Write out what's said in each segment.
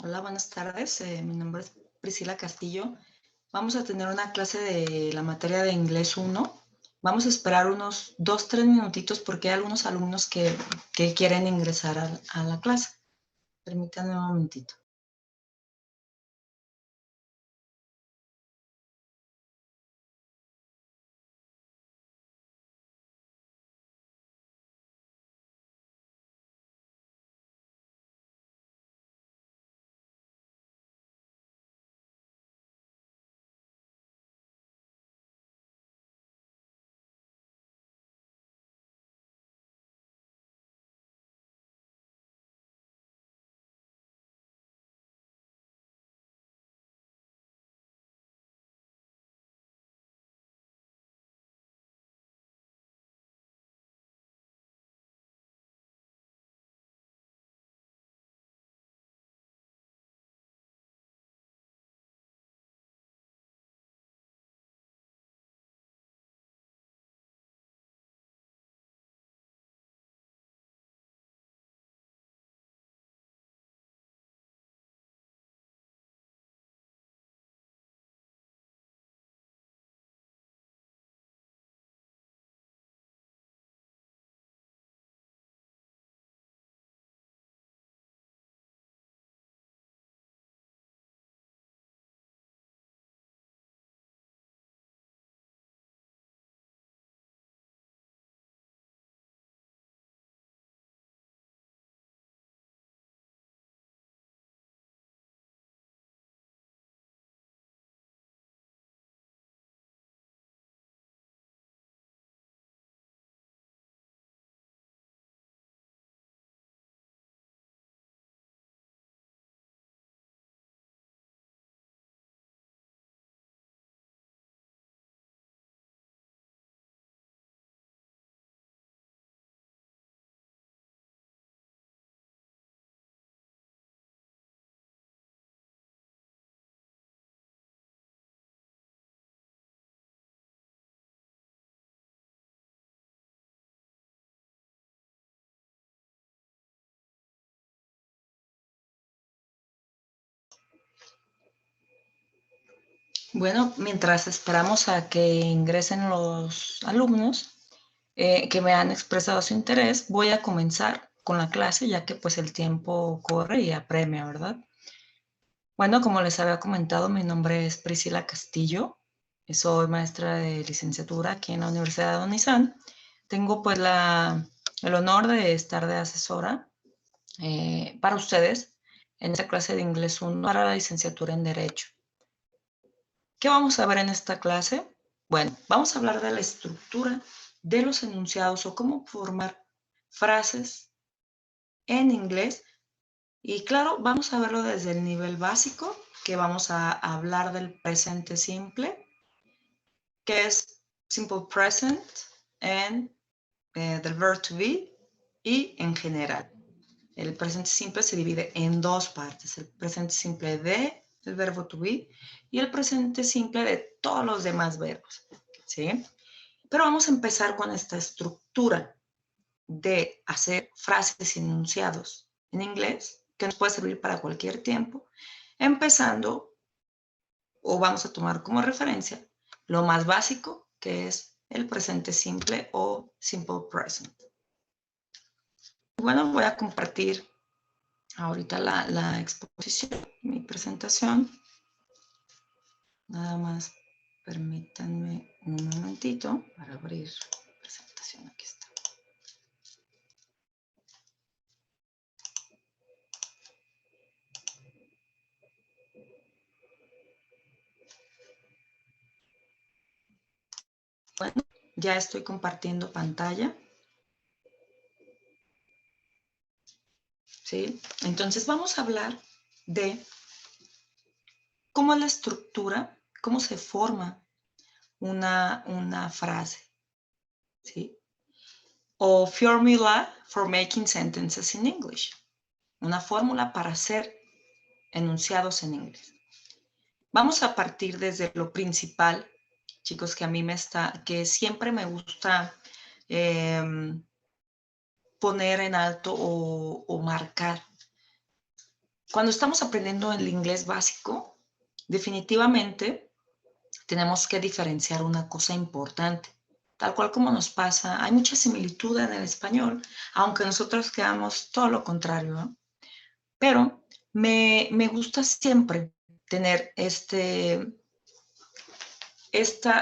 Hola, buenas tardes. Mi nombre es Priscila Castillo. Vamos a tener una clase de la materia de inglés 1. Vamos a esperar unos 2-3 minutitos porque hay algunos alumnos que quieren ingresar a la clase. Permítanme un momentito. Bueno, mientras esperamos a que ingresen los alumnos que me han expresado su interés, voy a comenzar con la clase, ya que pues el tiempo corre y apremia, ¿verdad? Bueno, como les había comentado, mi nombre es Priscila Castillo. Soy maestra de licenciatura aquí en la Universidad de Unizan. Tengo pues el honor de estar de asesora para ustedes en esta clase de inglés 1 para la licenciatura en Derecho. ¿Qué vamos a ver en esta clase? Bueno, vamos a hablar de la estructura de los enunciados o cómo formar frases en inglés. Y claro, vamos a verlo desde el nivel básico, que vamos a hablar del presente simple, que es simple present, and del verb to be, y en general. El presente simple se divide en dos partes, el presente simple de el verbo to be y el presente simple de todos los demás verbos, ¿sí? Pero vamos a empezar con esta estructura de hacer frases y enunciados en inglés, que nos puede servir para cualquier tiempo, empezando, o vamos a tomar como referencia, lo más básico, que es el presente simple o simple present. Bueno, voy a compartir ahorita la exposición, mi presentación. Nada más permítanme un momentito para abrir la presentación. Aquí está. Bueno, ya estoy compartiendo pantalla. ¿Sí? Entonces vamos a hablar de cómo es la estructura, cómo se forma una frase, ¿sí? O formula for making sentences in English. Una fórmula para hacer enunciados en inglés. Vamos a partir desde lo principal, chicos, que a mí que siempre me gusta poner en alto o marcar. Cuando estamos aprendiendo el inglés básico, definitivamente tenemos que diferenciar una cosa importante. Tal cual como nos pasa, hay mucha similitud en el español, aunque nosotros quedamos todo lo contrario, ¿no? Pero me gusta siempre tener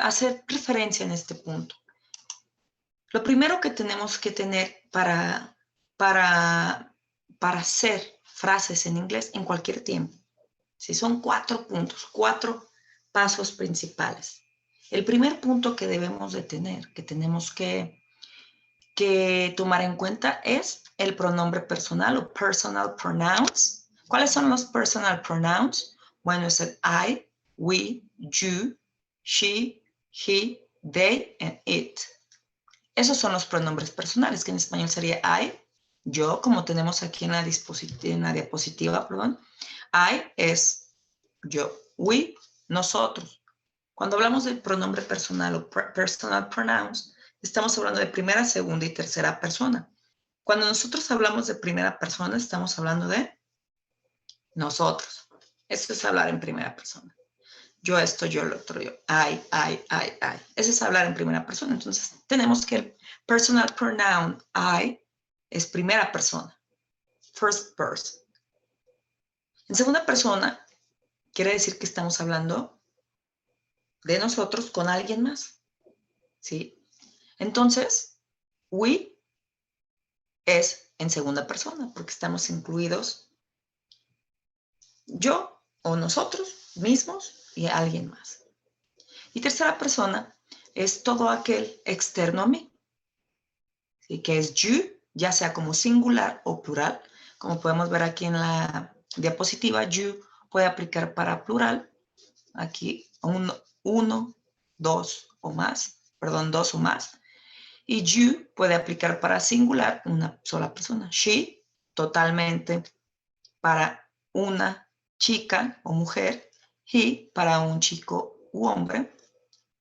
hacer referencia en este punto. Lo primero que tenemos que tener para hacer frases en inglés en cualquier tiempo, ¿sí? Son 4 puntos, 4 pasos principales. El primer punto que debemos de tener, que tenemos que tomar en cuenta es el pronombre personal o personal pronouns. ¿Cuáles son los personal pronouns? Bueno, es el I, we, you, she, he, they, and it. Esos son los pronombres personales, que en español sería I, yo, como tenemos aquí en la diapositiva, perdón. I es yo, we, nosotros. Cuando hablamos del pronombre personal o personal pronouns, estamos hablando de primera, segunda y tercera persona. Cuando nosotros hablamos de primera persona, estamos hablando de nosotros. Eso es hablar en primera persona. Yo esto, yo lo otro, yo. I. Eso es hablar en primera persona. Entonces, tenemos que el personal pronoun I es primera persona. First person. En segunda persona, quiere decir que estamos hablando de nosotros con alguien más. ¿Sí? Entonces, we es en segunda persona, porque estamos incluidos yo o nosotros mismos y alguien más. Y tercera persona es todo aquel externo a mí, ¿sí? Que es you, ya sea como singular o plural. Como podemos ver aquí en la diapositiva, you puede aplicar para plural, aquí uno, dos o más, perdón, dos o más. Y you puede aplicar para singular, una sola persona. She, totalmente para una chica o mujer. He, para un chico u hombre.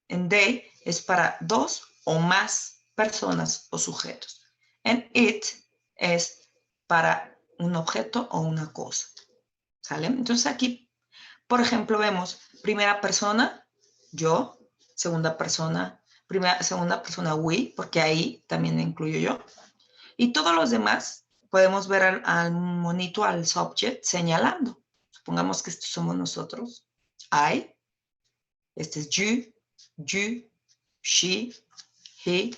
And they es para dos o más personas o sujetos. And it es para un objeto o una cosa. ¿Sale? Entonces aquí, por ejemplo, vemos primera persona, yo, segunda persona, segunda persona, we, porque ahí también me incluyo yo. Y todos los demás podemos ver al monito, al subject, señalando. Supongamos que estos somos nosotros. I, este es you, she, he,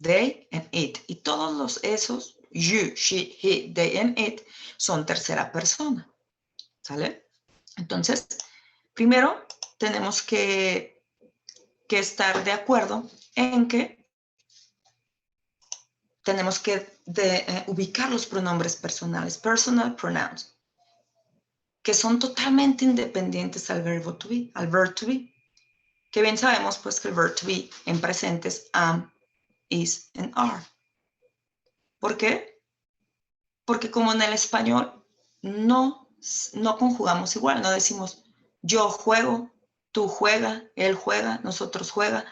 they, and it. Y todos esos, you, she, he, they, and it, son tercera persona. ¿Sale? Entonces, primero tenemos que estar de acuerdo en que tenemos que ubicar los pronombres personales, personal pronouns, que son totalmente independientes al verbo to be, al verb to be. Que bien sabemos pues que el verb to be en presente es am, is, and are. ¿Por qué? Porque como en el español no conjugamos igual, no decimos yo juego, tú juega, él juega, nosotros juega.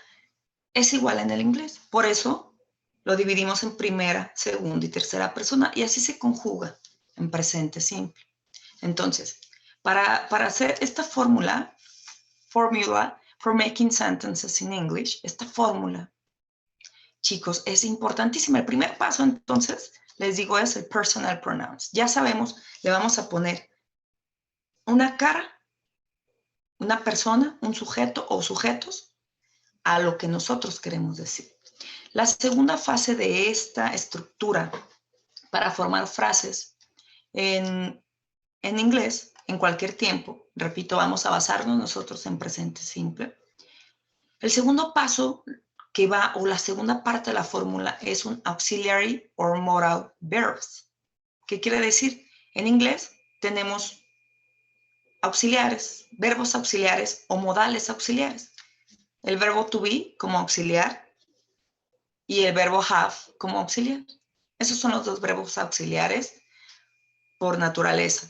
Es igual en el inglés. Por eso lo dividimos en primera, segunda y tercera persona y así se conjuga en presente simple. Entonces, para hacer esta fórmula for making sentences in English, esta fórmula, chicos, es importantísima. El primer paso, entonces, les digo, es el personal pronouns. Ya sabemos, le vamos a poner una cara, una persona, un sujeto o sujetos a lo que nosotros queremos decir. La segunda fase de esta estructura para formar frases en inglés, en cualquier tiempo, repito, vamos a basarnos nosotros en presente simple. El segundo paso que va, o la segunda parte de la fórmula, es un auxiliary or modal verbs. ¿Qué quiere decir? En inglés tenemos auxiliares, verbos auxiliares o modales auxiliares. El verbo to be como auxiliar y el verbo have como auxiliar. Esos son los dos verbos auxiliares por naturaleza.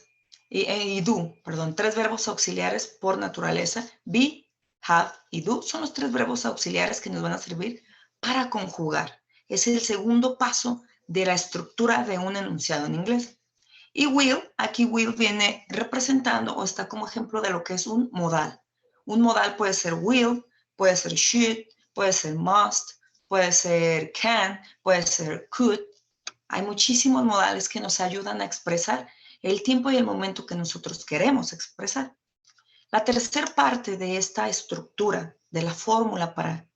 y do, perdón, 3 verbos auxiliares por naturaleza. Be, have y do son los 3 verbos auxiliares que nos van a servir para conjugar. Es el segundo paso de la estructura de un enunciado en inglés. Y will, aquí will viene representando o está como ejemplo de lo que es un modal. Un modal puede ser will, puede ser should, puede ser must, puede ser can, puede ser could. Hay muchísimos modales que nos ayudan a expresar el tiempo y el momento que nosotros queremos expresar. La tercera parte de esta estructura, de la fórmula para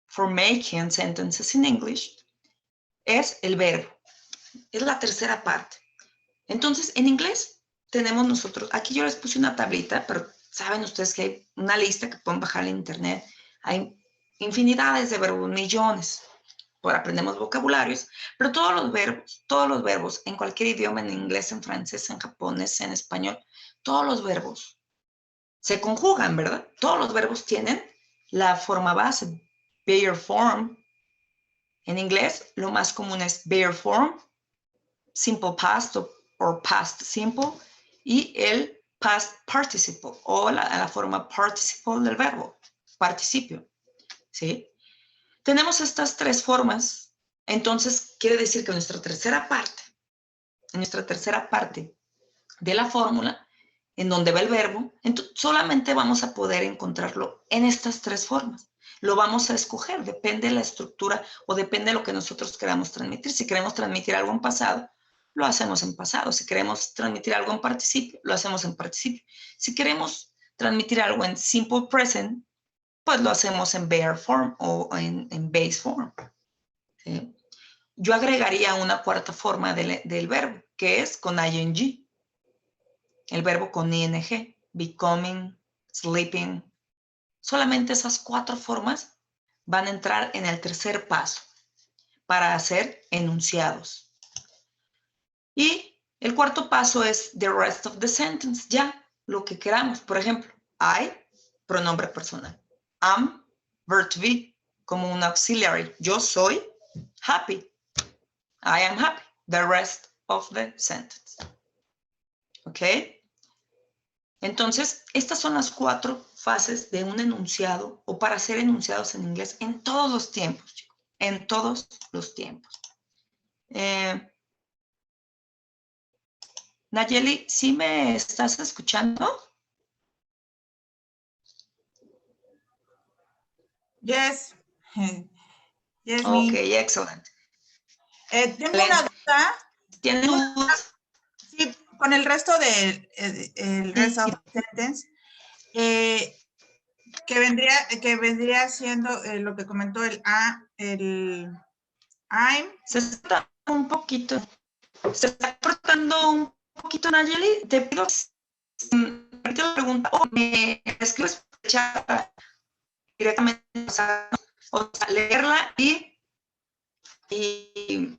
for making sentences in English, es el verbo. Es la tercera parte. Entonces, en inglés tenemos nosotros, aquí yo les puse una tablita, pero saben ustedes que hay una lista que pueden bajar en internet. Hay infinidades de verbos, millones. Por aprendemos vocabularios, pero todos los verbos, en cualquier idioma, en inglés, en francés, en japonés, en español, todos los verbos se conjugan, ¿verdad? Todos los verbos tienen la forma base, bare form. En inglés, lo más común es bare form, simple past o past simple, y el past participle, o la forma participle del verbo, participio, ¿sí? Tenemos estas 3 formas, entonces quiere decir que nuestra tercera parte de la fórmula, en donde va el verbo, solamente vamos a poder encontrarlo en estas 3 formas. Lo vamos a escoger, depende de la estructura o depende de lo que nosotros queramos transmitir. Si queremos transmitir algo en pasado, lo hacemos en pasado. Si queremos transmitir algo en participio, lo hacemos en participio. Si queremos transmitir algo en simple present, pues lo hacemos en bare form o en base form. ¿Sí? Yo agregaría una cuarta forma del verbo, que es con ing. El verbo con ing, becoming, sleeping. Solamente esas 4 formas van a entrar en el tercer paso para hacer enunciados. Y el cuarto paso es the rest of the sentence, ya lo que queramos. Por ejemplo, I, pronombre personal. Am, verb to be, como un auxiliary. Yo soy happy. I am happy. The rest of the sentence. ¿Ok? Entonces, estas son las 4 fases de un enunciado o para hacer enunciados en inglés en todos los tiempos, chicos. En todos los tiempos. Nayeli, ¿sí me estás escuchando? Yes. Yes, Ok, me. excellent. Tengo una duda. ¿Tiene dudas? Sí, con el resto el rest of the sentence, que vendría siendo lo que comentó el I'm. Se está un poquito. Se está cortando un poquito, Nayeli. Te pido la pregunta o me escribes directamente, o sea, leerla y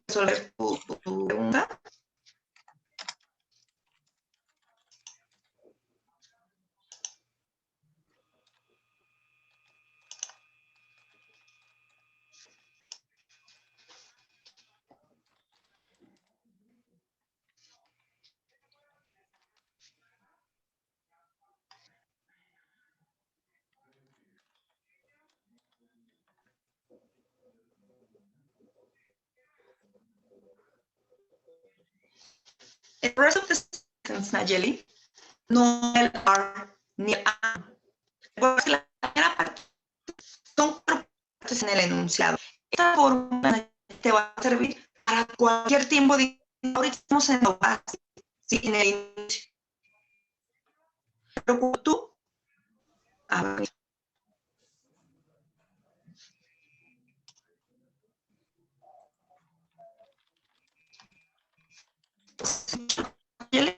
resolver tu pregunta. El rest of the sentence, Nayeli, no el are ni el am. La primera parte son 4 partes en el enunciado. Esta forma te va a servir para cualquier tiempo. Ahorita estamos en lo básico, ¿sí? En el inicio. Pero tú, a ver. Nayeli.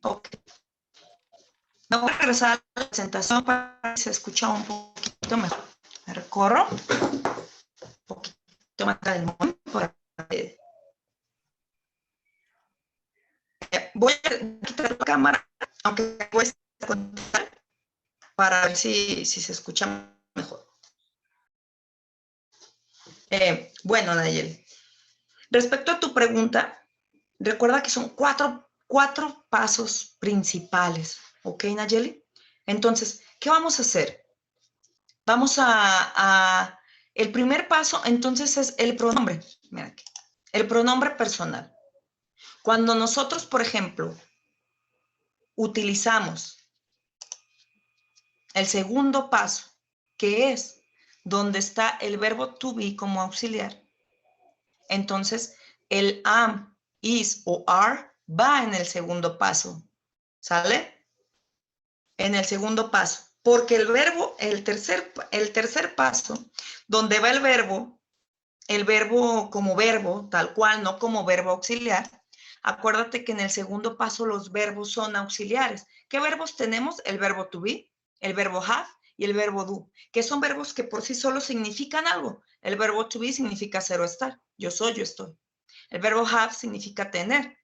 Ok. Me voy a regresar a la presentación para que se escucha un poquito mejor. Me recorro un poquito más del momento. Voy a quitar la cámara, aunque cueste contar, para ver si se escucha mejor. Bueno, Nayeli, respecto a tu pregunta, recuerda que son cuatro pasos principales, ¿ok, Nayeli? Entonces, ¿qué vamos a hacer? Vamos el primer paso, entonces, es el pronombre. Mira aquí, el pronombre personal. Cuando nosotros, por ejemplo, utilizamos el segundo paso, que es donde está el verbo to be como auxiliar, entonces el am, is o are va en el segundo paso, ¿sale? En el segundo paso, porque el verbo, el tercer paso, donde va el verbo como verbo, tal cual, no como verbo auxiliar, acuérdate que en el segundo paso los verbos son auxiliares. ¿Qué verbos tenemos? El verbo to be, el verbo have y el verbo do, que son verbos que por sí solos significan algo. El verbo to be significa ser o estar. Yo soy, yo estoy. El verbo have significa tener,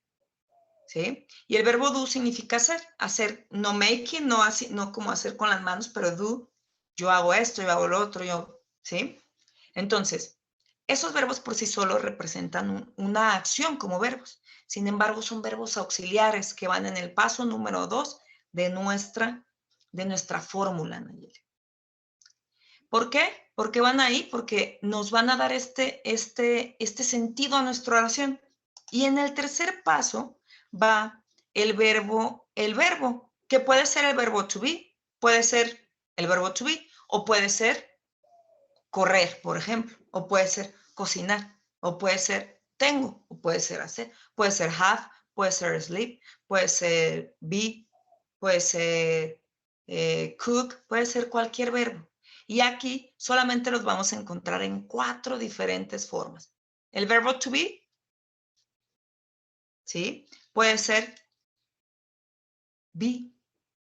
¿sí? Y el verbo do significa hacer, no making, no, así, no como hacer con las manos, pero do, yo hago esto, yo hago lo otro, yo, ¿sí? Entonces, esos verbos por sí solos representan una acción como verbos. Sin embargo, son verbos auxiliares que van en el paso número 2 de nuestra fórmula, Nayeli. ¿Por qué? ¿Por qué van ahí? Porque nos van a dar este sentido a nuestra oración. Y en el tercer paso va el verbo, que puede ser el verbo to be, puede ser el verbo to be, o puede ser correr, por ejemplo, o puede ser cocinar, o puede ser tengo, o puede ser hacer, puede ser have, puede ser sleep, puede ser be, puede ser cook, puede ser cualquier verbo. Y aquí solamente los vamos a encontrar en 4 diferentes formas. El verbo to be, ¿sí? Puede ser be,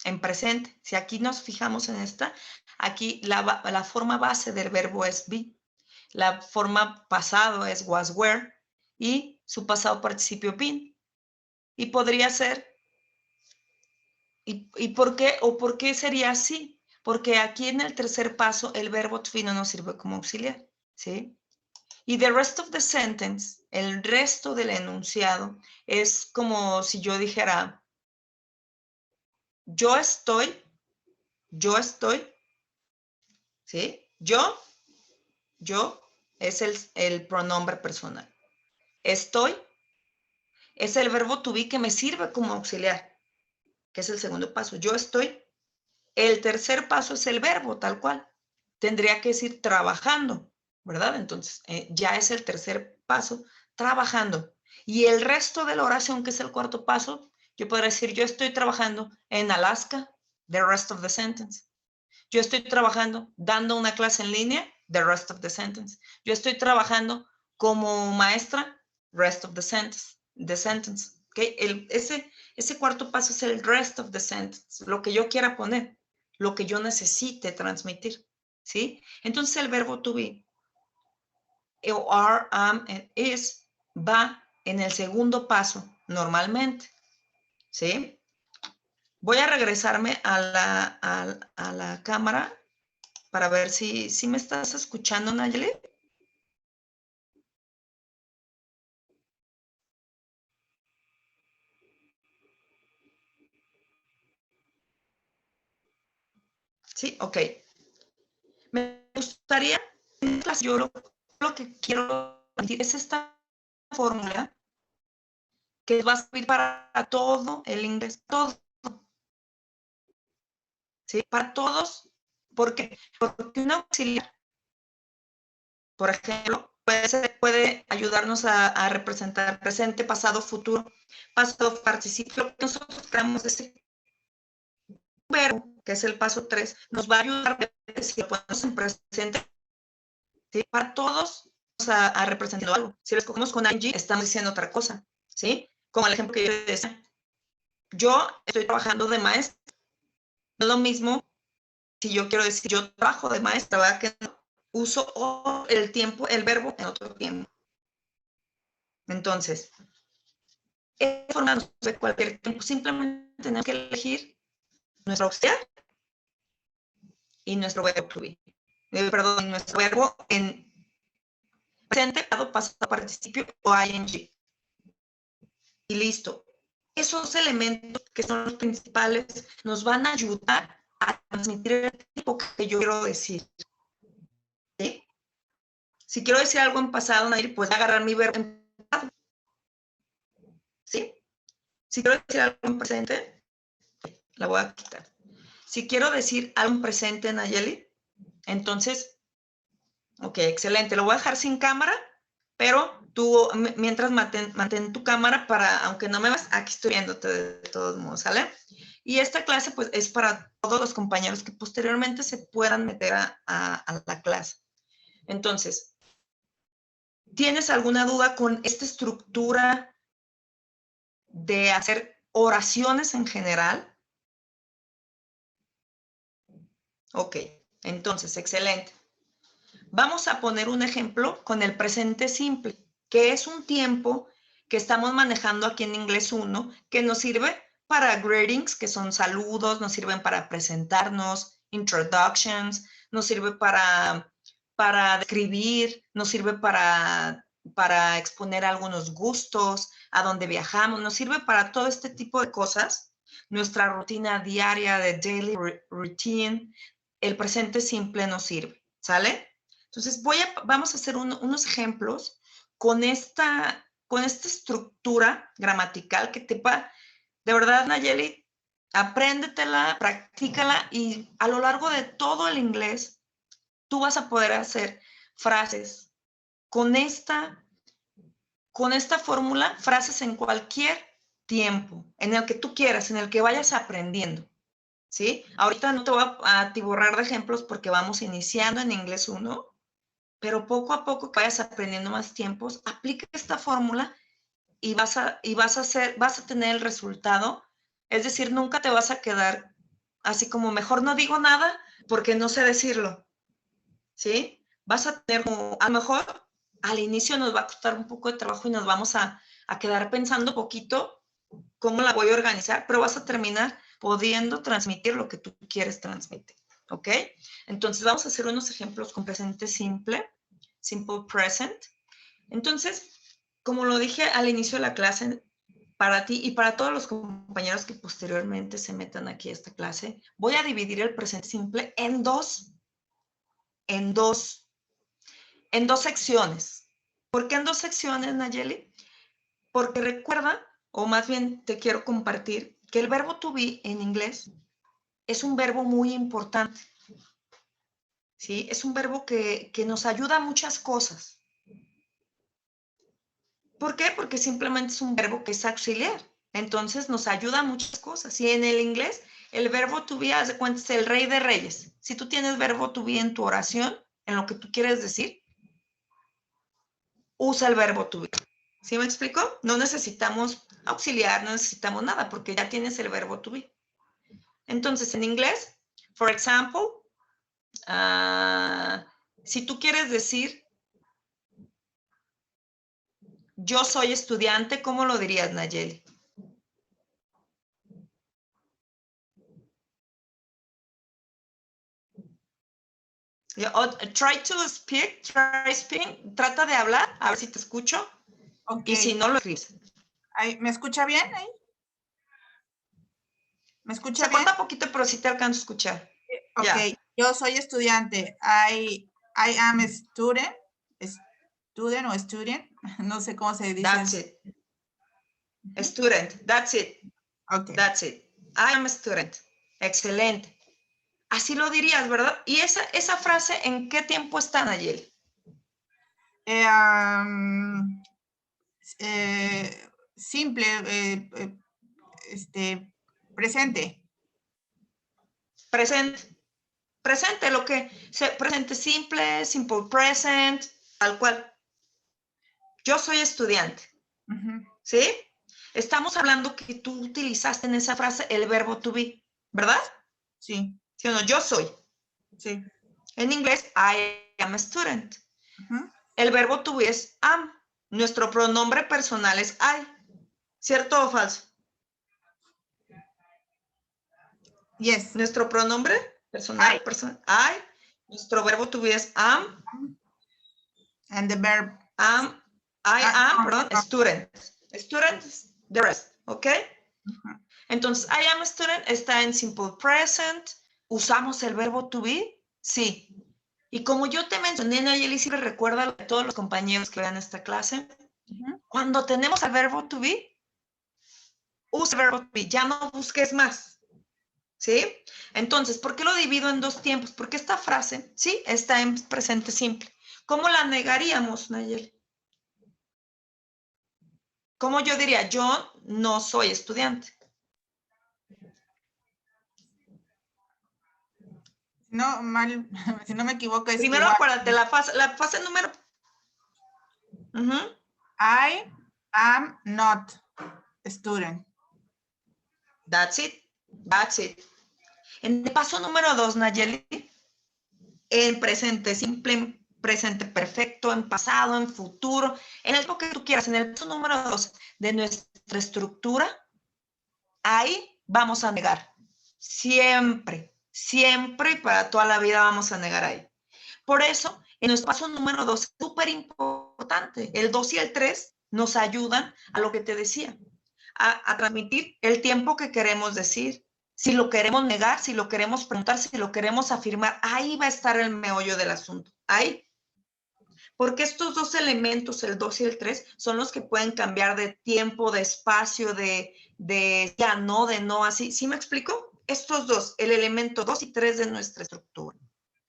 en presente. Si aquí nos fijamos en esta, aquí la forma base del verbo es be. La forma pasado es was, were, y su pasado participio been. Y podría ser, ¿y por qué? ¿O por qué sería así? Porque aquí en el tercer paso el verbo to be no nos sirve como auxiliar, ¿sí? Y the rest of the sentence, el resto del enunciado, es como si yo dijera, yo estoy, ¿sí? Yo es el pronombre personal. Estoy es el verbo to be que me sirve como auxiliar, que es el segundo paso. Yo estoy. El tercer paso es el verbo, tal cual. Tendría que decir trabajando, ¿verdad? Entonces, ya es el tercer paso, trabajando. Y el resto de la oración, que es el cuarto paso, yo podría decir, yo estoy trabajando en Alaska, the rest of the sentence. Yo estoy trabajando dando una clase en línea, the rest of the sentence. Yo estoy trabajando como maestra, rest of the sentence. ¿Okay? Ese cuarto paso es el rest of the sentence, lo que yo quiera poner, lo que yo necesite transmitir, ¿sí? Entonces el verbo to be, o are, am, is, va en el segundo paso normalmente, ¿sí? Voy a regresarme a la cámara para ver si me estás escuchando, Nayeli. Sí, ok. Me gustaría, yo lo que quiero decir es esta fórmula que va a servir para todo el inglés, todo, ¿sí? Para todos, porque un auxiliar, por ejemplo, puede ayudarnos a representar presente, pasado, futuro, pasado, participio. Lo que nosotros queramos decir. Verbo, que es el paso 3, nos va a ayudar si lo ponemos en presente, ¿sí? Para todos vamos a representar algo. Si lo escogemos con ing, estamos diciendo otra cosa, ¿sí? Como el ejemplo que yo decía, yo estoy trabajando de maestra. No es lo mismo si yo quiero decir yo trabajo de maestra, ¿verdad? Que uso el tiempo, el verbo en otro tiempo. Entonces, es forma de cualquier tiempo. Simplemente tenemos que elegir nuestro auxiliar y nuestro verbo to be. Perdón, nuestro verbo presente, pasado participio o ing. Y listo. Esos elementos que son los principales nos van a ayudar a transmitir el tipo que yo quiero decir. ¿Sí? Si quiero decir algo en pasado, Nair, pues voy a agarrar mi verbo en pasado. ¿Sí? Si quiero decir algo en presente, la voy a quitar. Si quiero decir algo en presente, Nayeli, entonces, ok, excelente. Lo voy a dejar sin cámara, pero tú, mientras mantén tu cámara para, aunque no me veas, aquí estoy viéndote de todos modos, ¿sale? Y esta clase, pues, es para todos los compañeros que posteriormente se puedan meter a la clase. Entonces, ¿tienes alguna duda con esta estructura de hacer oraciones en general? Ok, entonces, excelente. Vamos a poner un ejemplo con el presente simple, que es un tiempo que estamos manejando aquí en Inglés 1, que nos sirve para greetings, que son saludos, nos sirven para presentarnos, introductions, nos sirve para describir, nos sirve para exponer algunos gustos, a dónde viajamos, nos sirve para todo este tipo de cosas. Nuestra rutina diaria de daily routine, el presente simple nos sirve, ¿sale? Entonces, vamos a hacer unos ejemplos con esta estructura gramatical que te va, de verdad, Nayeli, apréndetela, practícala y a lo largo de todo el inglés, tú vas a poder hacer frases con esta fórmula, frases en cualquier tiempo, en el que tú quieras, en el que vayas aprendiendo, ¿sí? Ahorita no te voy a atiborrar de ejemplos porque vamos iniciando en Inglés 1, pero poco a poco que vayas aprendiendo más tiempos, aplica esta fórmula y vas a tener el resultado. Es decir, nunca te vas a quedar así como mejor no digo nada porque no sé decirlo, ¿sí? Vas a tener como, a lo mejor al inicio nos va a costar un poco de trabajo y nos vamos a quedar pensando poquito cómo la voy a organizar, pero vas a terminar pudiendo transmitir lo que tú quieres transmitir, ¿ok? Entonces vamos a hacer unos ejemplos con presente simple, simple present. Entonces, como lo dije al inicio de la clase, para ti y para todos los compañeros que posteriormente se metan aquí a esta clase, voy a dividir el presente simple en dos secciones. ¿Por qué en dos secciones, Nayeli? Porque recuerda, o más bien te quiero compartir, que el verbo to be en inglés es un verbo muy importante. ¿Sí? Es un verbo que nos ayuda a muchas cosas. ¿Por qué? Porque simplemente es un verbo que es auxiliar. Entonces nos ayuda a muchas cosas. Y en el inglés, el verbo to be, haz de cuenta, es el rey de reyes. Si tú tienes verbo to be en tu oración, en lo que tú quieres decir, usa el verbo to be. ¿Sí me explico? No necesitamos auxiliar, no necesitamos nada, porque ya tienes el verbo to be. Entonces, en inglés, for example, si tú quieres decir, yo soy estudiante, ¿cómo lo dirías, Nayeli? Try to speak, trata de hablar, a ver si te escucho. Okay. Y si no, lo escribes. ¿Me escucha bien ahí? ¿Me escucha bien? Se corta poquito, pero sí te alcanzo a escuchar. Ok, yeah. Yo soy estudiante. I am a student. Student o student. No sé cómo se dice. That's it. A student. That's it. Okay. That's it. I am a student. Excelente. Así lo dirías, ¿verdad? ¿Y esa frase en qué tiempo está, Nayeli? Simple, presente. Presente, lo que presente simple, simple present, tal cual. Yo soy estudiante. ¿Sí? Estamos hablando que tú utilizaste en esa frase el verbo to be, ¿verdad? Sí. ¿Sí o no? Yo soy. Sí. En inglés, I am a student. El verbo to be es am. Nuestro pronombre personal es I. ¿Cierto o falso? Yes. Nuestro pronombre personal, I. Nuestro verbo to be es am. and the verb. I am, perdón, student. Student, the rest, ¿ok? Entonces, I am a student está en simple present. ¿Usamos el verbo to be? Sí. Y como yo te mencioné, Nayeli, siempre recuerda a todos los compañeros que vean esta clase, cuando tenemos el verbo to be, usa el verbo to be, ya no busques más. ¿Sí? Entonces, ¿por qué lo divido en dos tiempos? Porque esta frase, sí, está en presente simple. ¿Cómo la negaríamos, Nayeli? ¿Cómo yo diría? Yo no soy estudiante. No, mal, si no me equivoco es primero igual. Acuérdate, la fase número... I am not a student. That's it. That's it. En el paso número 2, Nayeli, en presente simple, en presente perfecto, en pasado, en futuro, en el que tú quieras, en el paso número 2 de nuestra estructura, ahí vamos a negar. Siempre, siempre y para toda la vida vamos a negar ahí. Por eso, en nuestro paso número 2 es súper importante. El 2 y el 3 nos ayudan a lo que te decía, a transmitir el tiempo que queremos decir. Si lo queremos negar, si lo queremos preguntar, si lo queremos afirmar, ahí va a estar el meollo del asunto. Ahí. Porque estos dos elementos, el 2 y el 3, son los que pueden cambiar de tiempo, de espacio, de ya no, de no, así. ¿Sí me explico? Estos dos, el elemento 2 y 3 de nuestra estructura.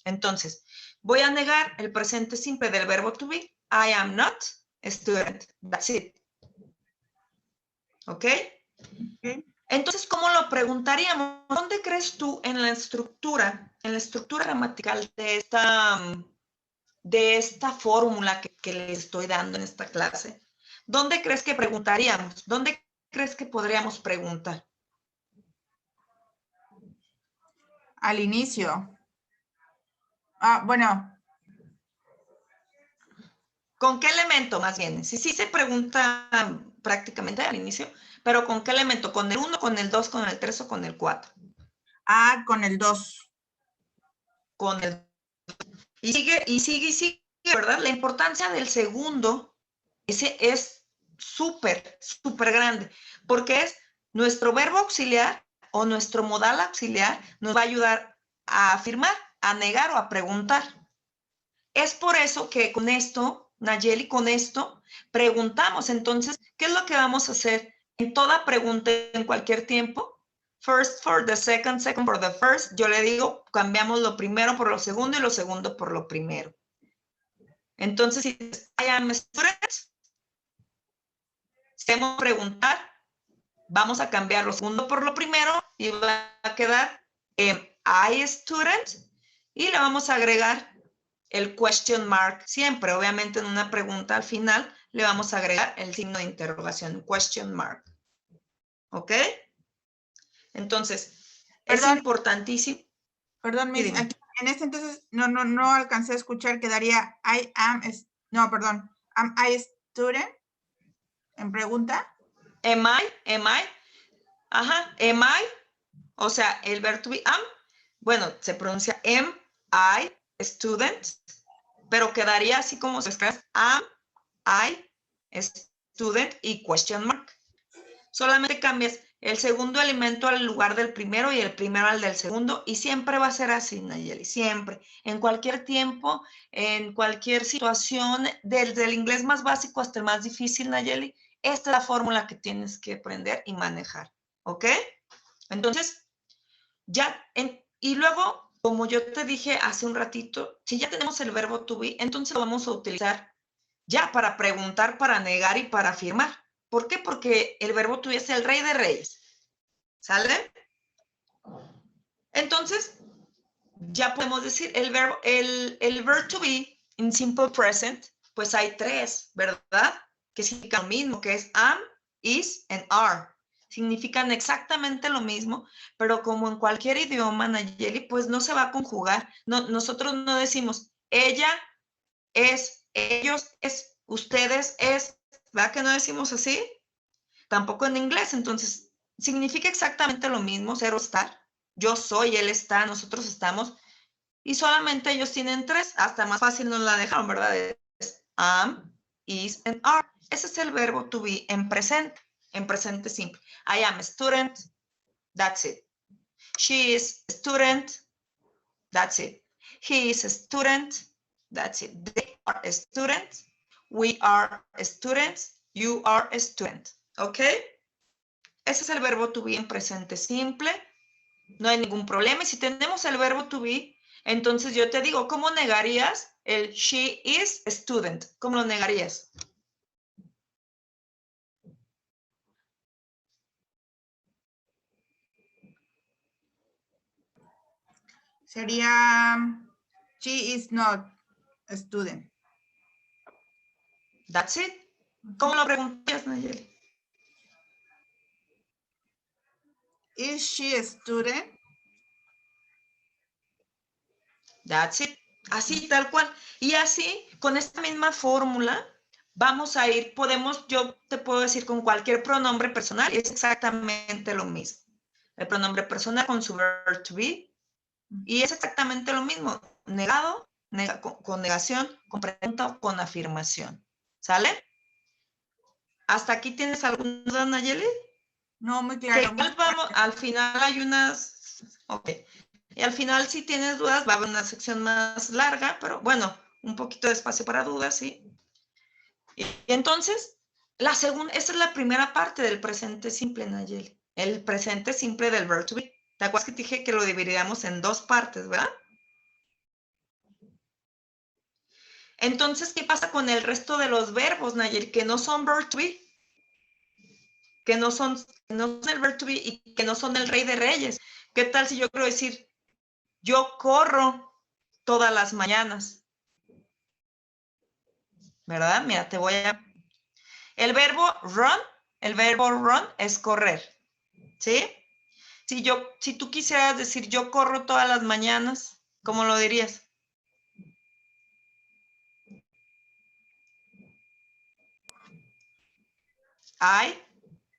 Entonces, voy a negar el presente simple del verbo to be. I am not a student. That's it. ¿Ok? Entonces, ¿cómo lo preguntaríamos? ¿Dónde crees tú en la estructura gramatical de esta fórmula que les estoy dando en esta clase? ¿Dónde crees que preguntaríamos? ¿Dónde crees que podríamos preguntar? Al inicio. Bueno. ¿Con qué elemento más bien? Sí se pregunta prácticamente al inicio, pero ¿con qué elemento? ¿Con el 1, con el 2, con el 3 o con el 4? Con el 2. Con el 2. Y sigue, ¿verdad? La importancia del segundo, ese es súper, súper grande, porque es nuestro verbo auxiliar o nuestro modal auxiliar nos va a ayudar a afirmar, a negar o a preguntar. Es por eso que con esto, Nayeli, con esto preguntamos. Entonces, ¿qué es lo que vamos a hacer en toda pregunta en cualquier tiempo? First for the second, second for the first. Yo le digo, cambiamos lo primero por lo segundo y lo segundo por lo primero. Entonces, si I am a student, si queremos preguntar, vamos a cambiar lo segundo por lo primero y va a quedar I student y le vamos a agregar el question mark siempre. Obviamente en una pregunta al final le vamos a agregar el signo de interrogación, question mark. ¿Ok? Entonces, es importantísimo. Perdón, Miss, aquí, en este entonces no alcancé a escuchar, quedaría am I student? ¿En pregunta? Am I? Ajá, am I, o sea, el verbo to be am, bueno, se pronuncia am I student, pero quedaría así como se escribe am I student y question mark. Solamente cambias el segundo elemento al lugar del primero y el primero al del segundo y siempre va a ser así, Nayeli, siempre. En cualquier tiempo, en cualquier situación, desde el inglés más básico hasta el más difícil, Nayeli, esta es la fórmula que tienes que aprender y manejar, ¿ok? Entonces, y luego, como yo te dije hace un ratito, si ya tenemos el verbo to be, entonces lo vamos a utilizar ya para preguntar, para negar y para afirmar. ¿Por qué? Porque el verbo to be es el rey de reyes. ¿Sale? Entonces, ya podemos decir el verbo to be en simple present, pues hay tres, ¿verdad? Que significan lo mismo, que es am, is, and are. Significan exactamente lo mismo, pero como en cualquier idioma, Nayeli, pues no se va a conjugar. No, nosotros no decimos ella es, ellos es, ustedes es, ¿verdad que no decimos así? Tampoco en inglés, entonces significa exactamente lo mismo, ser o estar. Yo soy, él está, nosotros estamos, y solamente ellos tienen tres, hasta más fácil nos la dejaron, ¿verdad? Es am, is, and are. Ese es el verbo to be en presente simple. I am a student, that's it. She is a student, that's it. He is a student, that's it. They are a student, we are students, you are a student, ¿ok? Ese es el verbo to be en presente simple, no hay ningún problema. Y si tenemos el verbo to be, entonces yo te digo, ¿cómo negarías el she is a student? ¿Cómo lo negarías? Sería, she is not a student. That's it. ¿Cómo lo preguntas, Nayeli? Is she a student? That's it. Así, tal cual. Y así, con esta misma fórmula, vamos a ir, yo te puedo decir con cualquier pronombre personal, es exactamente lo mismo. El pronombre personal con su verb to be, y es exactamente lo mismo. Negado, con negación, con pregunta o con afirmación. ¿Sale? ¿Hasta aquí tienes alguna duda, Nayeli? No, muy claro. Al final hay unas... Ok. Y al final, si tienes dudas, va a haber una sección más larga, pero bueno, un poquito de espacio para dudas, ¿sí? Y entonces, esa es la primera parte del presente simple, Nayeli. El presente simple del verb to be. ¿Te acuerdas que te dije que lo dividiríamos en dos partes, verdad? Entonces, ¿qué pasa con el resto de los verbos, Nayeli? Que no son verb to be. Que no son el verb to be y que no son el rey de reyes. ¿Qué tal si yo quiero decir, yo corro todas las mañanas? ¿Verdad? Mira, el verbo run es correr, ¿sí? Si tú quisieras decir yo corro todas las mañanas, ¿cómo lo dirías?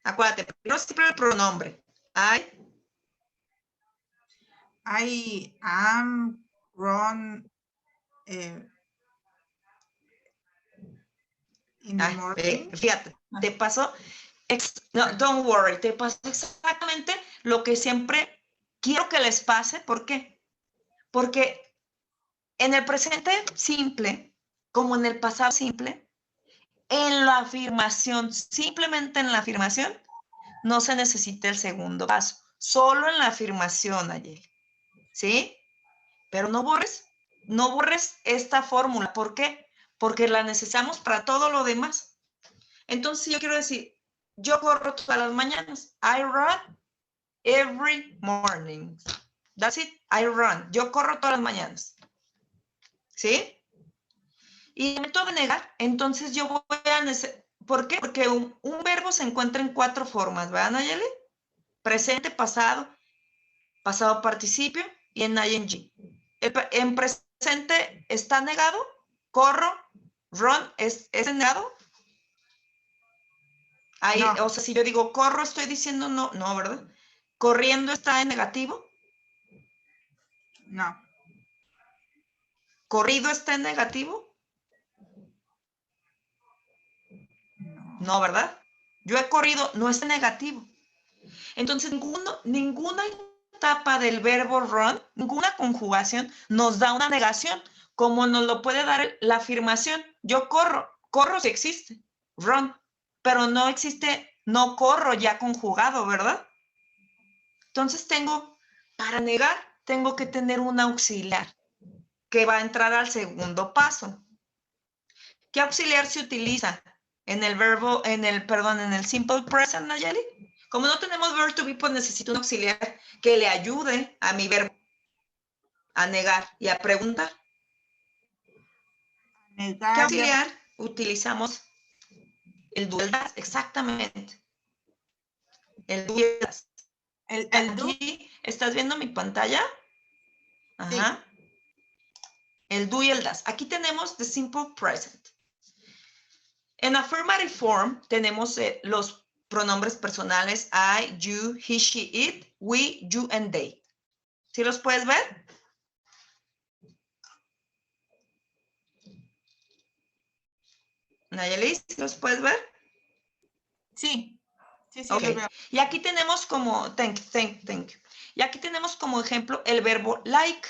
Acuérdate, primero siempre el pronombre. I am run in the morning. Fíjate, te pasó, no, don't worry, te pasó exactamente lo que siempre quiero que les pase. ¿Por qué? Porque en el presente simple, como en el pasado simple, en la afirmación, simplemente en la afirmación, no se necesita el segundo paso. Solo en la afirmación, Nayeli. ¿Sí? Pero no borres esta fórmula. ¿Por qué? Porque la necesitamos para todo lo demás. Entonces, yo quiero decir, yo corro todas las mañanas. I run every morning. That's it. I run. Yo corro todas las mañanas. ¿Sí? Y el método de negar, entonces yo voy a necesitar. ¿Por qué? Porque un verbo se encuentra en 4 formas, ¿verdad, Nayeli? Presente, pasado participio y en ing. En presente está negado, corro, run es negado. Ahí, no. O sea, si yo digo corro, estoy diciendo no, ¿verdad? Corriendo está en negativo. No. Corrido está en negativo. No, ¿verdad? Yo he corrido, no es negativo. Entonces, ninguna etapa del verbo run, ninguna conjugación nos da una negación, como nos lo puede dar la afirmación. Yo corro sí existe, run, pero no existe, no corro ya conjugado, ¿verdad? Entonces para negar, tengo que tener un auxiliar que va a entrar al segundo paso. ¿Qué auxiliar se utiliza en el simple present, Nayeli? Como no tenemos verb to be, pues necesito un auxiliar que le ayude a mi verbo a negar y a preguntar. ¿Qué auxiliar utilizamos? El do y el das, exactamente. El do y el das. Aquí, ¿estás viendo mi pantalla? Ajá. Sí. El do y el das. Aquí tenemos the simple present. En affirmative form tenemos los pronombres personales I, you, he, she, it, we, you, and they. ¿Sí los puedes ver? Nayeli, ¿sí los puedes ver? Sí, sí, Ok. los veo. Y aquí tenemos como, thank you. Y aquí tenemos como ejemplo el verbo like,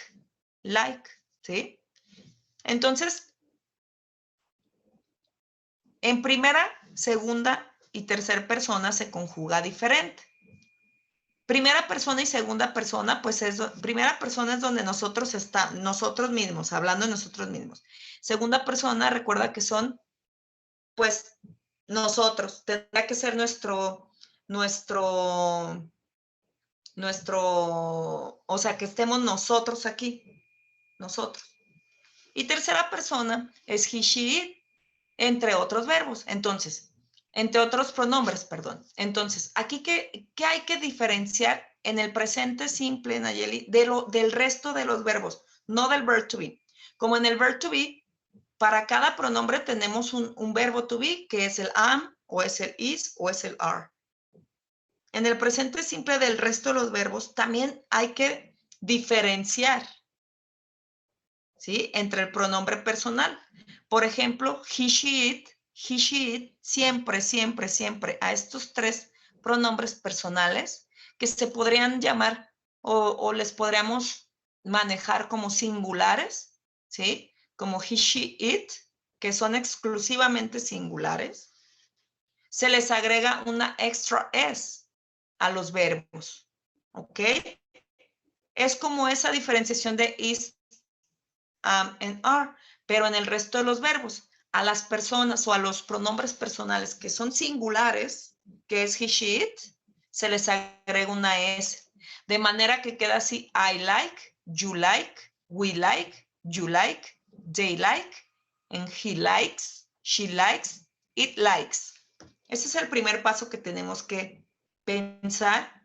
¿sí? Entonces, en primera, segunda y tercera persona se conjuga diferente. Primera persona y segunda persona, pues primera persona es donde nosotros mismos, hablando de nosotros mismos. Segunda persona, recuerda que son, pues, nosotros. Tendrá que ser o sea, que estemos nosotros aquí, nosotros. Y tercera persona es he, she, it, entre otros verbos. Entonces, entre otros pronombres, perdón. Entonces, aquí, ¿qué hay que diferenciar en el presente simple, Nayeli, del resto de los verbos? No del verb to be. Como en el verb to be, para cada pronombre tenemos un verbo to be, que es el am, o es el is, o es el are. En el presente simple del resto de los verbos también hay que diferenciar, ¿sí? Entre el pronombre personal. Por ejemplo, he, she, it, siempre a estos tres pronombres personales que se podrían llamar o les podríamos manejar como singulares, ¿sí? Como he, she, it, que son exclusivamente singulares. Se les agrega una extra S a los verbos, ¿ok? Es como esa diferenciación de is, am, and are, pero en el resto de los verbos, a las personas o a los pronombres personales que son singulares, que es he, she, it, se les agrega una S, de manera que queda así: I like, you like, we like, you like, they like, and he likes, she likes, it likes. Ese es el primer paso que tenemos que pensar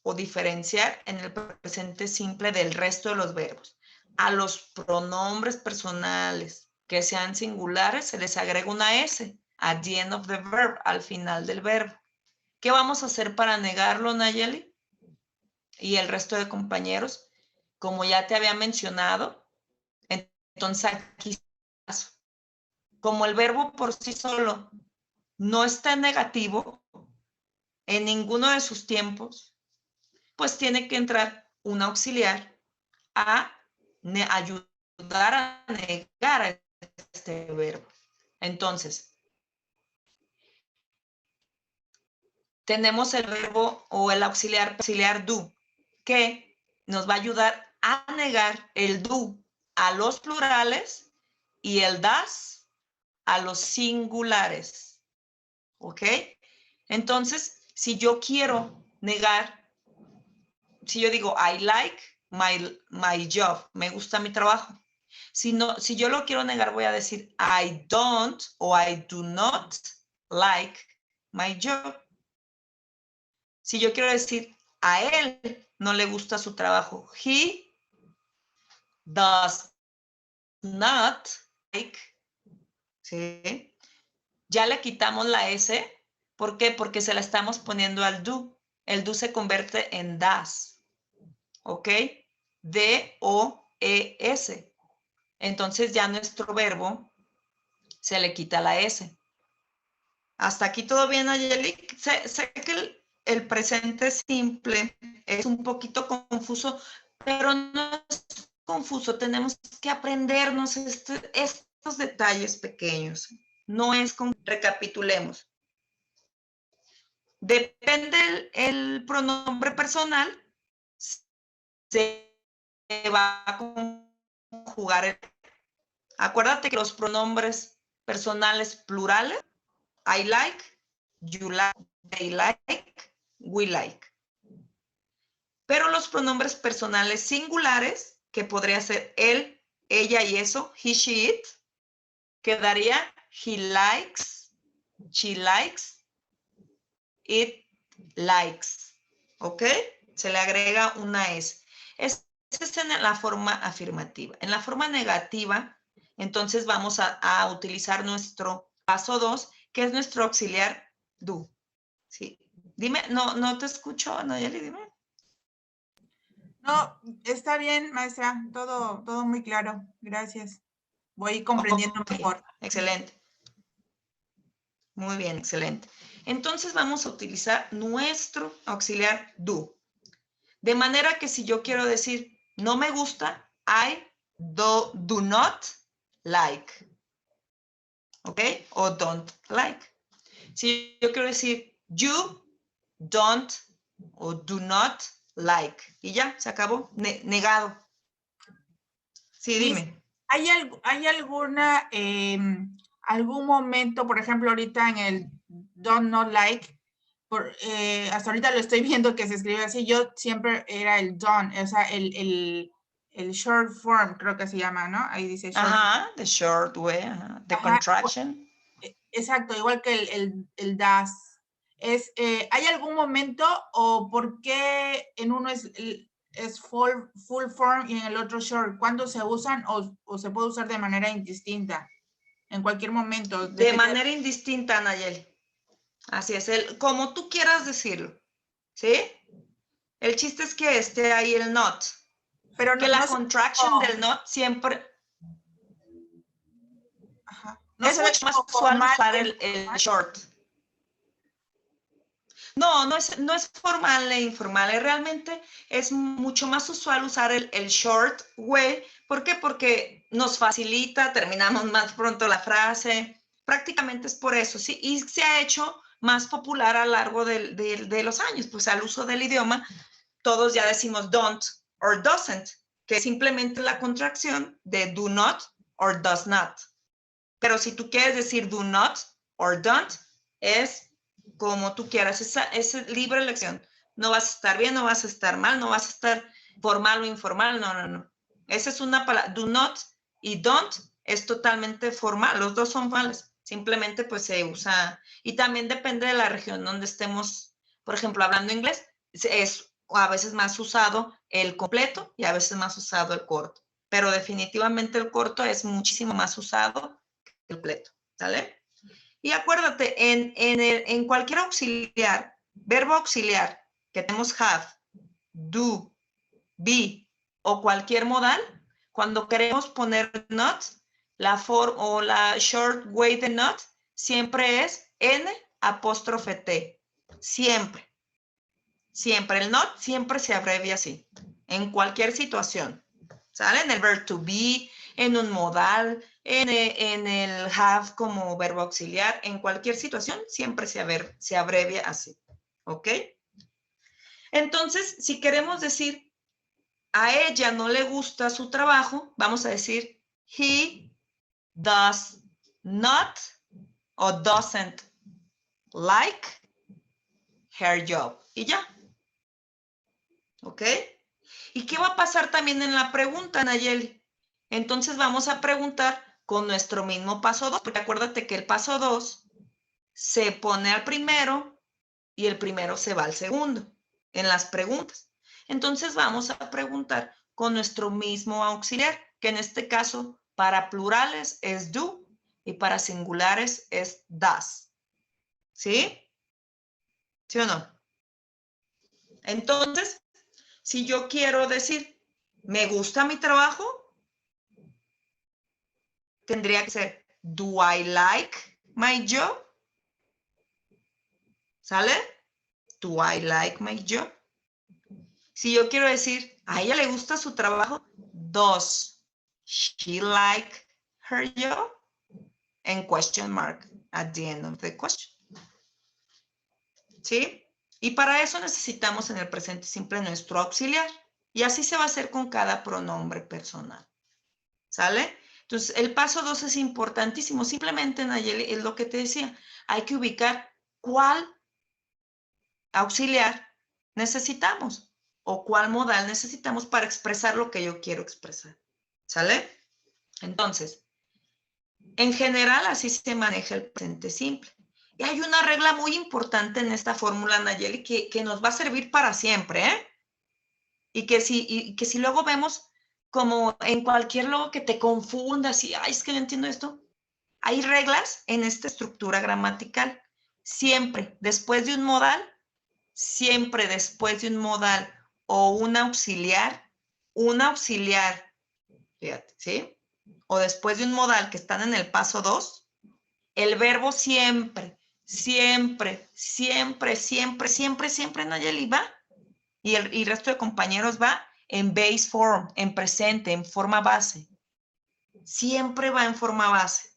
o diferenciar en el presente simple del resto de los verbos. A los pronombres personales que sean singulares se les agrega una S at the end of the verb, al final del verbo. ¿Qué vamos a hacer para negarlo, Nayeli? Y el resto de compañeros, como ya te había mencionado, entonces aquí, como el verbo por sí solo no está en negativo en ninguno de sus tiempos, pues tiene que entrar un auxiliar a ayudar a negar a este verbo. Entonces, tenemos el verbo o el auxiliar do, que nos va a ayudar a negar el do a los plurales y el das a los singulares. ¿Ok? Entonces, si yo quiero negar, si yo digo I like my job, me gusta mi trabajo. Si yo lo quiero negar, voy a decir I don't o I do not like my job. Si yo quiero decir a él no le gusta su trabajo, he does not like, ¿sí? Ya le quitamos la S. ¿Por qué? Porque se la estamos poniendo al do. El do se convierte en das. ¿Ok? D-O-E-S. Entonces ya nuestro verbo se le quita la S. Hasta aquí todo bien, Nayeli. Sé que el presente simple es un poquito confuso, pero no es confuso. Tenemos que aprendernos estos detalles pequeños. No es como, recapitulemos. Depende el pronombre personal, se va a conjugar. Acuérdate que los pronombres personales plurales, I like, you like, they like, we like. Pero los pronombres personales singulares, que podría ser él, ella y eso, he, she, it, quedaría he likes, she likes, it likes. ¿Ok? Se le agrega una S. Esa es en la forma afirmativa. En la forma negativa, entonces vamos a utilizar nuestro paso 2, que es nuestro auxiliar do. ¿Sí? Dime, no te escucho, Nayeli, dime. No, está bien, maestra, todo muy claro. Gracias. Voy comprendiendo mejor. Excelente. Muy bien, excelente. Entonces vamos a utilizar nuestro auxiliar do. De manera que si yo quiero decir no me gusta, I do not like. ¿Ok? O don't like. Si yo quiero decir you don't o do not like. Y ya, se acabó. Negado. Sí, dime. ¿Hay alguna, algún momento, por ejemplo, ahorita en el don't not like, hasta ahorita lo estoy viendo que se escribe así, yo siempre era el don't, o sea, el short form, creo que se llama, ¿no? Ahí dice short. Ajá, the short way, ajá. The contraction. Exacto, igual que el das. ¿Hay algún momento o por qué en uno es full form y en el otro short? ¿Cuándo se usan o se puede usar de manera indistinta? En cualquier momento. De manera indistinta, Nayeli. Así es, como tú quieras decirlo. ¿Sí? El chiste es que esté ahí el not. Pero que la contraction del not siempre... Ajá. No es mucho más usual usar el short. No, no es formal e informal. Realmente es mucho más usual usar el short way. ¿Por qué? Porque nos facilita, terminamos más pronto la frase. Prácticamente es por eso, ¿sí? Y se ha hecho más popular a lo largo de los años. Pues al uso del idioma, todos ya decimos don't or doesn't, que es simplemente la contracción de do not or does not. Pero si tú quieres decir do not or don't, es como tú quieras, es libre elección. No vas a estar bien, no vas a estar mal, no vas a estar formal o informal, no. Esa es una palabra, do not y don't es totalmente formal, los dos son formales, simplemente pues se usa, y también depende de la región donde estemos, por ejemplo, hablando inglés, es a veces más usado el completo y a veces más usado el corto, pero definitivamente el corto es muchísimo más usado que el completo, ¿sale? Y acuérdate, en cualquier auxiliar, verbo auxiliar que tenemos have, do, be o cualquier modal, cuando queremos poner not, la form o la short way de not siempre es N''T. Siempre. Siempre. El not siempre se abrevia así. En cualquier situación. ¿Sale? En el verb to be, en un modal, en el have como verbo auxiliar, en cualquier situación siempre se abrevia así. ¿Ok? Entonces, si queremos decir a ella no le gusta su trabajo, vamos a decir he does not o doesn't like her job. Y ya. ¿Ok? ¿Y qué va a pasar también en la pregunta, Nayeli? Entonces vamos a preguntar con nuestro mismo paso 2, porque acuérdate que el paso 2 se pone al primero y el primero se va al segundo en las preguntas. Entonces vamos a preguntar con nuestro mismo auxiliar, que en este caso para plurales es do y para singulares es does. ¿Sí? ¿Sí o no? Entonces, si yo quiero decir, ¿me gusta mi trabajo? Tendría que ser, do I like my job? ¿Sale? Do I like my job? Si yo quiero decir, ¿a ella le gusta su trabajo? Does she like her job? And question mark at the end of the question. ¿Sí? Y para eso necesitamos en el presente simple nuestro auxiliar. Y así se va a hacer con cada pronombre personal. ¿Sale? Entonces, el paso 2 es importantísimo. Simplemente, Nayeli, es lo que te decía. Hay que ubicar cuál auxiliar necesitamos o cuál modal necesitamos para expresar lo que yo quiero expresar. ¿Sale? Entonces, en general, así se maneja el presente simple. Y hay una regla muy importante en esta fórmula, Nayeli, que nos va a servir para siempre, ¿eh? Y que si luego vemos como en cualquier luego que te confundas y, ay, es que no entiendo esto. Hay reglas en esta estructura gramatical. Siempre después de un modal, o un auxiliar, fíjate, ¿sí? O después de un modal que están en el paso 2, el verbo siempre siempre, siempre, siempre, siempre, siempre, Nayeli, va, y el resto de compañeros va en base form, en presente, en forma base. Siempre va en forma base.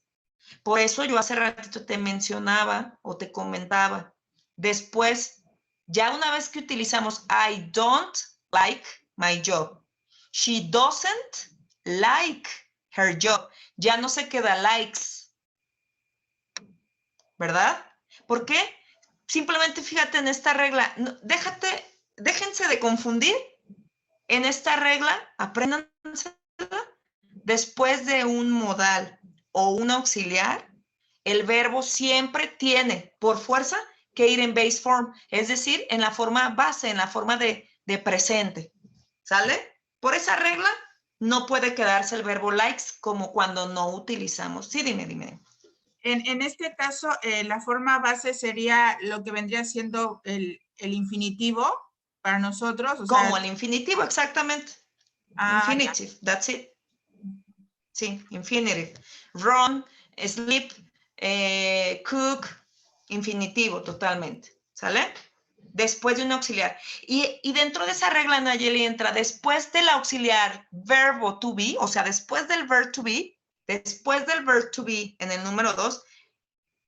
Por eso yo hace ratito te mencionaba o te comentaba, después, ya una vez que utilizamos I don't like my job, she doesn't like her job, ya no se queda likes, ¿verdad? ¿Por qué? Simplemente fíjate en esta regla, déjense de confundir en esta regla, apréndansela, después de un modal o un auxiliar, el verbo siempre tiene por fuerza que ir en base form, es decir, en la forma base, en la forma de presente, ¿sale? Por esa regla no puede quedarse el verbo likes como cuando no utilizamos. Sí, dime. En este caso, la forma base sería lo que vendría siendo el infinitivo para nosotros. O como sea, el infinitivo, exactamente. Infinitive, ya. That's it. Sí, infinitive. Run, sleep, cook, infinitivo totalmente, ¿sale? Después de un auxiliar. Y dentro de esa regla, Nayeli, entra después del auxiliar verbo to be, o sea, después del verb to be en el número 2,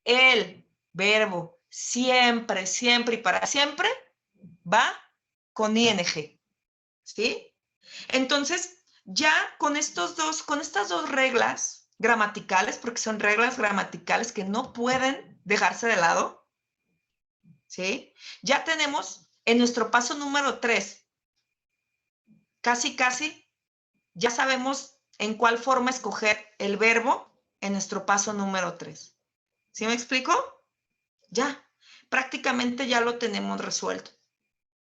el verbo siempre, siempre y para siempre va con ing, ¿sí? Entonces, ya con estas dos reglas gramaticales, porque son reglas gramaticales que no pueden dejarse de lado, ¿sí? Ya tenemos en nuestro paso número 3, casi, ya sabemos en cuál forma escoger el verbo en nuestro paso número 3. ¿Sí me explico? Ya, prácticamente ya lo tenemos resuelto.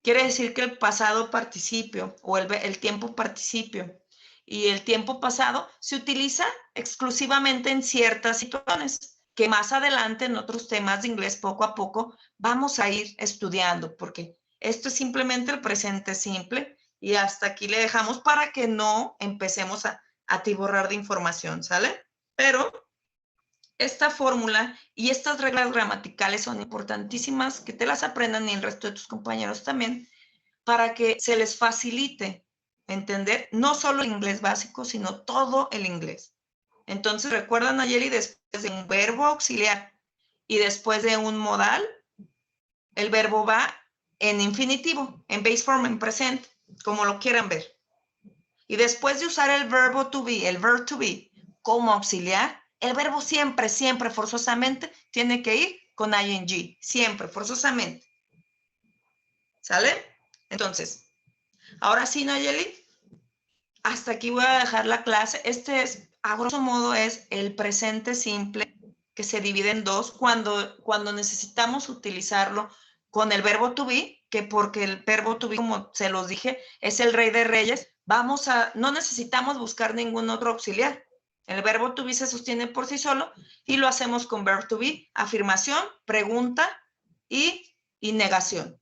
Quiere decir que el pasado participio o el tiempo participio y el tiempo pasado se utiliza exclusivamente en ciertas situaciones que más adelante en otros temas de inglés poco a poco vamos a ir estudiando, porque esto es simplemente el presente simple y hasta aquí le dejamos para que no empecemos a atiborrar de información, ¿sale? Pero esta fórmula y estas reglas gramaticales son importantísimas que te las aprendan y el resto de tus compañeros también, para que se les facilite entender no solo el inglés básico, sino todo el inglés. Entonces, recuerdan, Nayeli, después de un verbo auxiliar y después de un modal, el verbo va en infinitivo, en base form, en presente, como lo quieran ver. Y después de usar el verbo to be, el verb to be, como auxiliar, el verbo siempre, siempre, forzosamente, tiene que ir con ing, siempre, forzosamente. ¿Sale? Entonces, ahora sí, Nayeli, hasta aquí voy a dejar la clase. Este es, a grosso modo, es el presente simple que se divide en dos cuando necesitamos utilizarlo con el verbo to be, que porque el verbo to be, como se los dije, es el rey de reyes, no necesitamos buscar ningún otro auxiliar. El verbo to be se sostiene por sí solo y lo hacemos con verb to be, afirmación, pregunta y negación.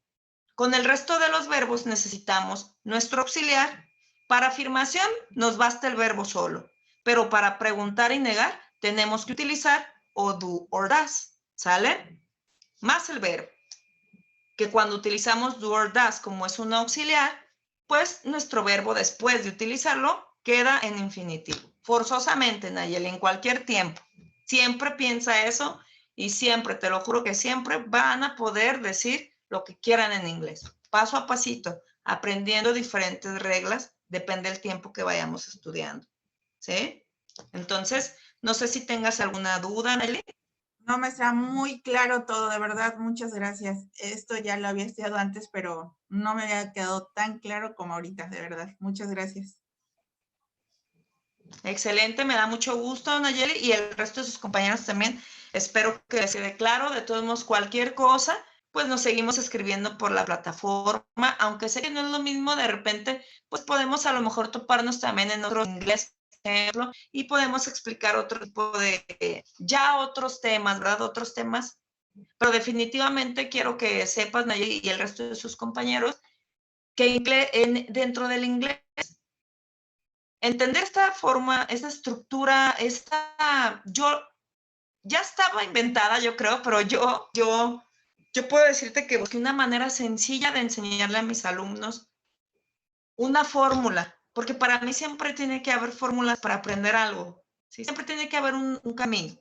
Con el resto de los verbos necesitamos nuestro auxiliar. Para afirmación nos basta el verbo solo, pero para preguntar y negar tenemos que utilizar o do or does, ¿sale? Más el verbo, que cuando utilizamos do or does como es un auxiliar, pues nuestro verbo después de utilizarlo queda en infinitivo. Forzosamente, Nayeli, en cualquier tiempo. Siempre piensa eso y siempre, te lo juro que siempre van a poder decir lo que quieran en inglés. Paso a pasito, aprendiendo diferentes reglas, depende del tiempo que vayamos estudiando. ¿Sí? Entonces, no sé si tengas alguna duda, Nayeli. No, me está muy claro todo, de verdad, muchas gracias. Esto ya lo había estudiado antes, pero no me había quedado tan claro como ahorita, de verdad. Muchas gracias. Excelente, me da mucho gusto, Nayeli, y el resto de sus compañeros también. Espero que les quede claro. De todos modos, cualquier cosa, pues nos seguimos escribiendo por la plataforma, aunque sé que no es lo mismo, de repente, pues podemos a lo mejor toparnos también en otro inglés, ejemplo, y podemos explicar otro tipo de, ya otros temas, ¿verdad? Otros temas. Pero definitivamente quiero que sepas, Nayeli, y el resto de sus compañeros, que dentro del inglés, entender esta forma, esta estructura, ya estaba inventada, yo creo, pero yo puedo decirte que busqué una manera sencilla de enseñarle a mis alumnos una fórmula, porque para mí siempre tiene que haber fórmulas para aprender algo, ¿sí? Siempre tiene que haber un camino.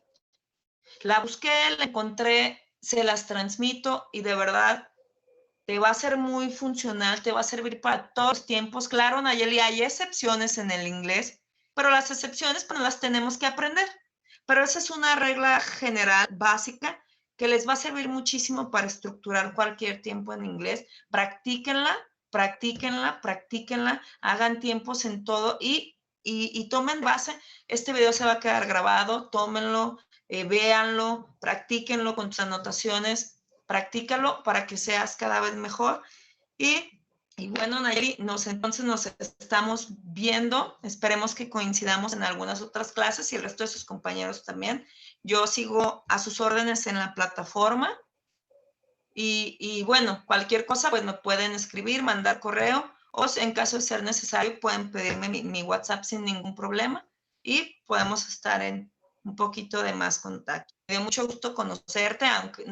La busqué, la encontré, se las transmito y de verdad te va a ser muy funcional, te va a servir para todos los tiempos. Claro, Nayeli, hay excepciones en el inglés, pero las excepciones pues las tenemos que aprender. Pero esa es una regla general básica que les va a servir muchísimo para estructurar cualquier tiempo en inglés. Practíquenla, practíquenla, practíquenla, hagan tiempos en todo y tomen base. Este video se va a quedar grabado, tómenlo, véanlo, practíquenlo con tus anotaciones, practícalo para que seas cada vez mejor. Y bueno, Nayeli, entonces nos estamos viendo. Esperemos que coincidamos en algunas otras clases y el resto de sus compañeros también. Yo sigo a sus órdenes en la plataforma. Y bueno, cualquier cosa, pues me pueden escribir, mandar correo o en caso de ser necesario, pueden pedirme mi WhatsApp sin ningún problema y podemos estar en un poquito de más contacto. Me dio mucho gusto conocerte, aunque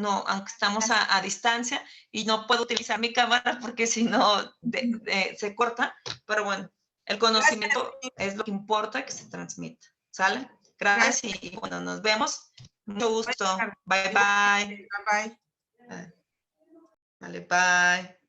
estamos a distancia y no puedo utilizar mi cámara porque si no se corta, pero bueno, el conocimiento es lo que importa que se transmita, ¿sale? Gracias y bueno, nos vemos. Mucho gusto. Bye, bye. Bye, bye. Vale, bye.